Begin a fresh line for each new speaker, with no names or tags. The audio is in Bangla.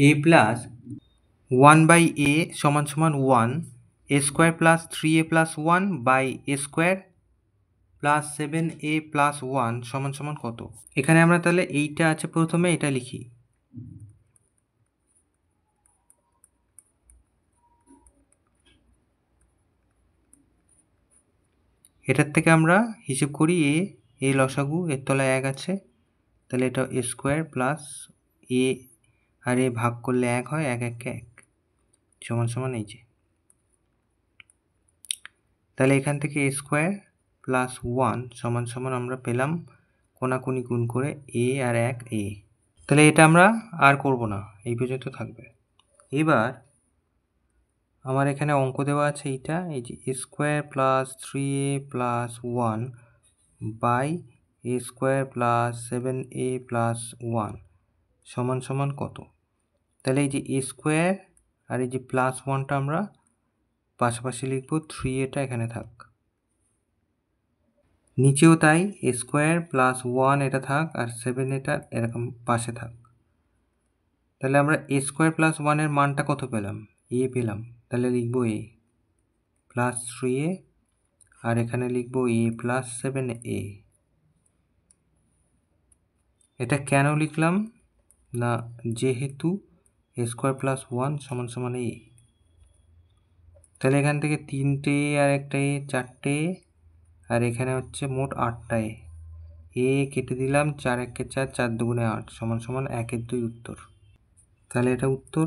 এ প্লাস 1/a সমান সমান 1, a square plus 3a plus 1 by a square plus 7a plus 1 সমান সমান কত? এখানে আমরা তাহলে এইটা আছে প্রথমে, এটা লিখি। এটার থেকে আমরা হিসেব করি এ লসাগু, এর তলায় 1 আছে, তাহলে এটা a স্কোয়ার প্লাস a আর এ ভাগ করলে 1 হয়, 1 1 1 সমান সমান এই যে। তাহলে এখান থেকে a স্কোয়ার প্লাস 1 সমান সমান আমরা পেলাম কোনাকুনি গুণ করে a আর 1 a। তাহলে এটা আমরা আর করব না, এই পর্যন্ত থাকবে। এবার আমার এখানে অঙ্ক দেওয়া আছে এইটা, এই যে a square plus 3a plus 1 by a square plus 7a plus 1 সমান সমান কত? তাহলে এই যে a স্কোয়ার আর এই যে প্লাস 1টা আমরা পাশাপাশি লিখব, 3a এখানে থাক, নিচেও তাই, a স্কোয়ার প্লাস 1 এটা থাক আর 7 এটা এরকম পাশে থাক। তাহলে আমরা a স্কোয়ার প্লাস 1-এর মানটা কত পেলাম? a পেলাম, তাহলে লিখব a প্লাস 3a আর এখানে লিখব a প্লাস 7a। এটা কেন লিখলাম না, যেহেতু a স্কোয়ার প্লাস 1 সমান সমান a। তাহলে এখান থেকে 3টে আর একটা a, 4টে, আর এখানে হচ্ছে মোট 8টা a কেটে দিলাম, 4 1 4, 4 2 8 সমান সমান 1 2 উত্তর। তাহলে এটা উত্তর।